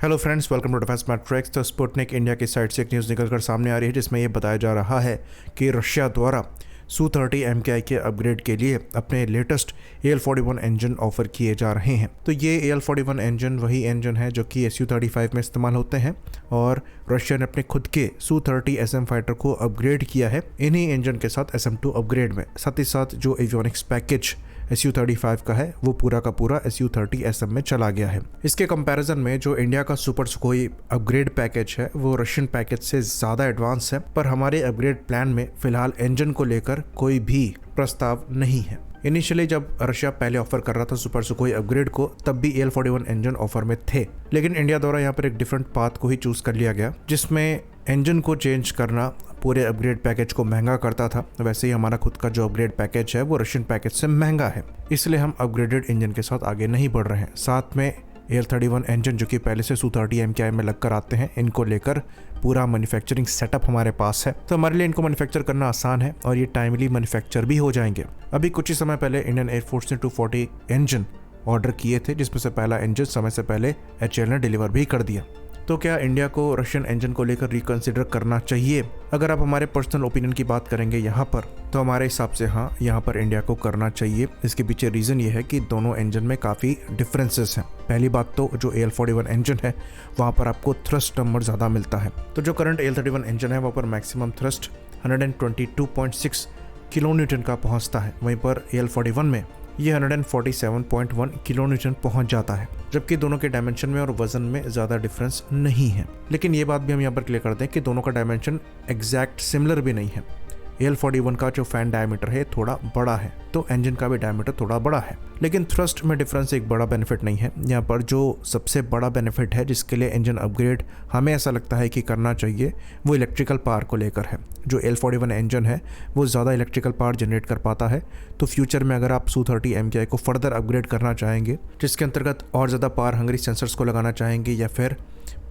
Hello friends, welcome to defence matrix. तो Sputnik India की site से एक न्यूज़ निकलकर सामने आ रही है जिसमें ये बताया जा रहा है कि रशिया द्वारा Su-30 MKI के अपग्रेड के लिए अपने लेटेस्ट AL-41 इंजन ऑफर किए जा रहे हैं। तो ये AL-41 इंजन वही इंजन है जो कि Su-35 में इस्तेमाल होते हैं और रशिया ने अपने खुद के Su-30 SM फाइटर को अपग्रेड किया है इन्हीं इंजन के साथ SM-2 अपग्रेड में। साथ ही साथ जो एवियोनिक्स पैकेज Su-35 का है वो पूरा का पूरा Su-30 SM में चला गया है। इसके कंपैरिजन में जो इंडिया का सुपर सुखोई अपग्रेड पैकेज है वो रशियन पैकेज से ज़्यादा एडवांस है, पर हमारे अपग्रेड प्लान में फिलहाल इंजन को लेकर कोई भी प्रस्ताव नहीं है। इनिशियली जब रशिया पहले ऑफर कर रहा था सुपर सुखोई अपग्रेड को, तब भी AL-41 इंजन ऑफर में थे, लेकिन इंडिया द्वारा यहाँ पर एक डिफरेंट पाथ को ही चूज कर लिया गया जिसमें इंजन को चेंज करना पूरे अपग्रेड पैकेज को महंगा करता था। वैसे ही हमारा खुद का जो अपग्रेड पैकेज है वो रशियन पैकेज से महंगा है, इसलिए हम अपग्रेडेड इंजन के साथ आगे नहीं बढ़ रहे हैं। साथ में AL-31 इंजन जो कि पहले से Su-30 MKI में लगकर आते हैं, इनको लेकर पूरा मैन्युफैक्चरिंग सेटअप हमारे पास है, तो हमारे लिए इनको मैन्युफैक्चर करना आसान है और ये टाइमली मैन्युफैक्चर भी हो जाएंगे। अभी कुछ ही समय पहले इंडियन एयरफोर्स ने 240 इंजन ऑर्डर किए थे जिसमें से पहला इंजन समय से पहले HAL ने डिलीवर भी कर दिया। तो क्या इंडिया को रशियन इंजन को लेकर रिकंसिडर करना चाहिए? अगर आप हमारे पर्सनल ओपिनियन की बात करेंगे यहाँ पर, तो हमारे हिसाब से हाँ, यहाँ पर इंडिया को करना चाहिए। इसके पीछे रीज़न ये है कि दोनों इंजन में काफ़ी डिफरेंसेस हैं। पहली बात तो जो AL-41 इंजन है वहाँ पर आपको थ्रस्ट नंबर ज़्यादा मिलता है। तो जो करंट AL-31 इंजन है वहाँ पर मैक्सिमम थ्रस्ट 122.6 किलोन्यूटन का पहुँचता है, वहीं पर AL-41 में ये 147.1 किलोन्यूटन पहुंच जाता है, जबकि दोनों के डायमेंशन में और वजन में ज़्यादा डिफरेंस नहीं है। लेकिन ये बात भी हम यहाँ पर क्लियर कर दें कि दोनों का डायमेंशन एग्जैक्ट सिमिलर भी नहीं है। AL-41 का जो फैन डायमीटर है थोड़ा बड़ा है, तो इंजन का भी डायमीटर थोड़ा बड़ा है, लेकिन थ्रस्ट में डिफरेंस एक बड़ा बेनिफिट नहीं है। यहाँ पर जो सबसे बड़ा बेनिफिट है जिसके लिए इंजन अपग्रेड हमें ऐसा लगता है कि करना चाहिए, वो इलेक्ट्रिकल पावर को लेकर है। जो AL-41 इंजन है वो ज़्यादा इलेक्ट्रिकल पावर जनरेट कर पाता है, तो फ्यूचर में अगर आप Su-30 MKI को फर्दर अपग्रेड करना चाहेंगे, जिसके अंतर्गत और ज़्यादा पावर हंगरी सेंसर्स को लगाना चाहेंगे या फिर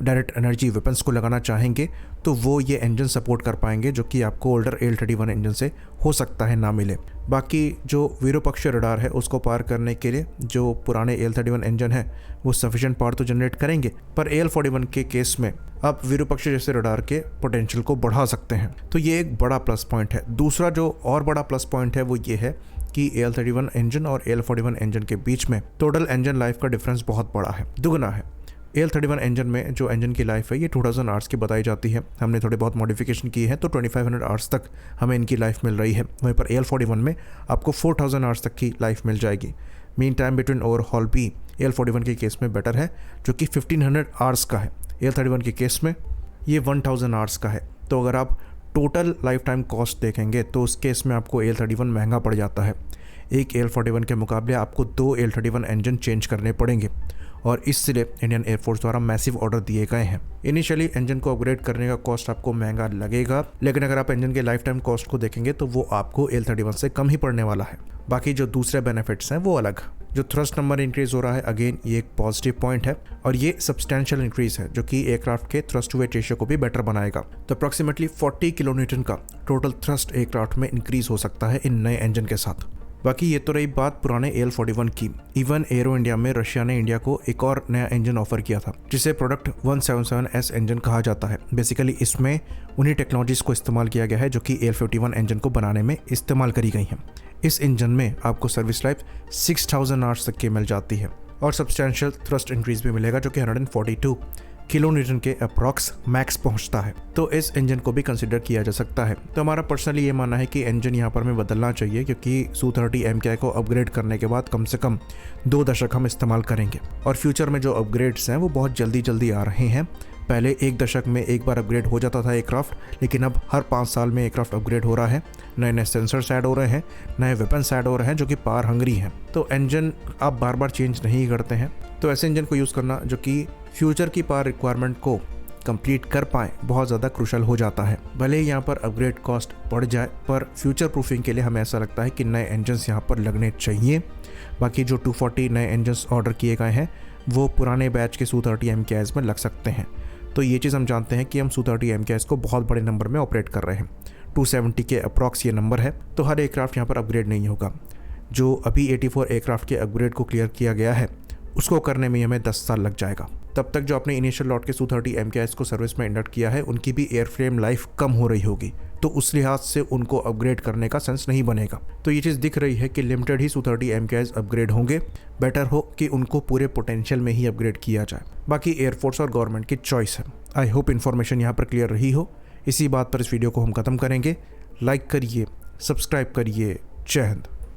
डायरेक्ट एनर्जी वेपन्स को लगाना चाहेंगे, तो वो ये इंजन सपोर्ट कर पाएंगे, जो कि आपको ओल्डर AL-31 इंजन से हो सकता है ना मिले। बाकी जो विरूपक्षीय रडार है उसको पार करने के लिए जो पुराने AL-31 इंजन है वो सफिशिएंट पावर तो जनरेट करेंगे, पर AL-41 के केस में आप विरूपक्षीय जैसे रडार के पोटेंशियल को बढ़ा सकते हैं, तो ये एक बड़ा प्लस पॉइंट है। दूसरा जो और बड़ा प्लस पॉइंट है वो ये है कि AL-31 इंजन और AL-41 इंजन के बीच में टोटल इंजन लाइफ का डिफरेंस बहुत बड़ा है, दुगना है। AL-31 इंजन में जो इंजन की लाइफ है ये 2000 आवर्स की बताई जाती है। हमने थोड़े बहुत मॉडिफिकेशन की है तो 2500 आवर्स तक हमें इनकी लाइफ मिल रही है। वहीं पर AL-41 में आपको 4000 आवर्स तक की लाइफ मिल जाएगी। मीन टाइम बिटवीन ओवरहॉल भी AL-41 के केस में बेटर है, जो कि 1500 आवर्स का है। AL-31 के केस में ये 1000 आवर्स का है। तो अगर आप टोटल लाइफ टाइम कॉस्ट देखेंगे तो उस केस में आपको AL-31 महंगा पड़ जाता है। एक AL-41 के मुकाबले आपको 2 AL-31 इंजन चेंज करने पड़ेंगे और इसलिए इंडियन एयरफोर्स द्वारा मैसिव ऑर्डर दिए गए हैं। इनिशियली इंजन को अपग्रेड करने का कॉस्ट आपको महंगा लगेगा, लेकिन अगर आप इंजन के लाइफ टाइम कॉस्ट को देखेंगे तो वो आपको AL-31 से कम ही पड़ने वाला है। बाकी जो दूसरे बेनिफिट्स हैं वो अलग। जो थ्रस्ट नंबर इंक्रीज हो रहा है, अगेन ये एक पॉजिटिव पॉइंट है और ये सब्सटेंशियल इंक्रीज है जो कि एयरक्राफ्ट के थ्रस्ट टू वेट रेशियो को भी बेटर बनाएगा। तो अप्रॉक्सीमेटली 40 किलोन्यूटन का टोटल थ्रस्ट एयरक्राफ्ट में इंक्रीज हो सकता है इन नए इंजन के साथ। बाकी ये तो रही बात पुराने AL-41 की। इवन एरो इंडिया में रशिया ने इंडिया को एक और नया इंजन ऑफर किया था जिसे प्रोडक्ट 177S इंजन कहा जाता है। बेसिकली इसमें उन्हीं टेक्नोलॉजीज को इस्तेमाल किया गया है जो कि AL-51 इंजन को बनाने में इस्तेमाल करी गई हैं। इस इंजन में आपको सर्विस लाइफ 6000 आवर्स तक की मिल जाती है और सब्सटेंशियल थ्रस्ट इंक्रीज भी मिलेगा जो कि 142 किलोन्यूटन के अप्रॉक्स मैक्स पहुंचता है। तो इस इंजन को भी कंसिडर किया जा सकता है। तो हमारा पर्सनली ये मानना है कि इंजन यहाँ पर हमें बदलना चाहिए, क्योंकि Su-30 MKI को अपग्रेड करने के बाद कम से कम 2 दशक हम इस्तेमाल करेंगे और फ्यूचर में जो अपग्रेड्स हैं वो बहुत जल्दी आ रहे हैं। पहले 1 दशक में एक बार अपग्रेड हो जाता था एयरक्राफ्ट, लेकिन अब हर 5 साल में एयरक्राफ्ट अपग्रेड हो रहा है। नए सेंसर्स ऐड हो रहे हैं, नए वेपन्स ऐड हो रहे हैं जो कि पावर हंगरी हैं। तो इंजन आप बार बार चेंज नहीं करते हैं, तो ऐसे इंजन को यूज़ करना जो कि फ्यूचर की पावर रिक्वायरमेंट को कंप्लीट कर पाए बहुत ज़्यादा क्रूशल हो जाता है। भले ही यहाँ पर अपग्रेड कॉस्ट बढ़ जाए, पर फ्यूचर प्रूफिंग के लिए हमें ऐसा लगता है कि नए इंजन्स यहाँ पर लगने चाहिए। बाकी जो 240 नए इंजन्स ऑर्डर किए गए हैं वो पुराने बैच के Su-30 MKIs में लग सकते हैं। तो ये चीज़ हम जानते हैं कि हम Su-30 MKIs को बहुत बड़े नंबर में ऑपरेट कर रहे हैं। 270 के अप्रॉक्स ये नंबर है, तो हर एयरक्राफ्ट यहाँ पर अपग्रेड नहीं होगा। जो अभी 84 एयरक्राफ्ट के अपग्रेड को क्लियर किया गया है उसको करने में हमें 10 साल लग जाएगा। तब तक जो आपने इनिशियल लॉट के Su-30 MKIs को सर्विस में इंडक्ट किया है उनकी भी एयरफ्रेम लाइफ कम हो रही होगी, तो उस लिहाज से उनको अपग्रेड करने का सेंस नहीं बनेगा। तो ये चीज़ दिख रही है कि लिमिटेड ही Su-30 MKIs अपग्रेड होंगे। बेटर हो कि उनको पूरे पोटेंशियल में ही अपग्रेड किया जाए, बाकी एयरफोर्स और गवर्नमेंट की चॉइस है। आई होप इन्फॉर्मेशन यहाँ पर क्लियर रही हो। इसी बात पर इस वीडियो को हम खत्म करेंगे। लाइक करिए, सब्सक्राइब करिए। जय हिंद।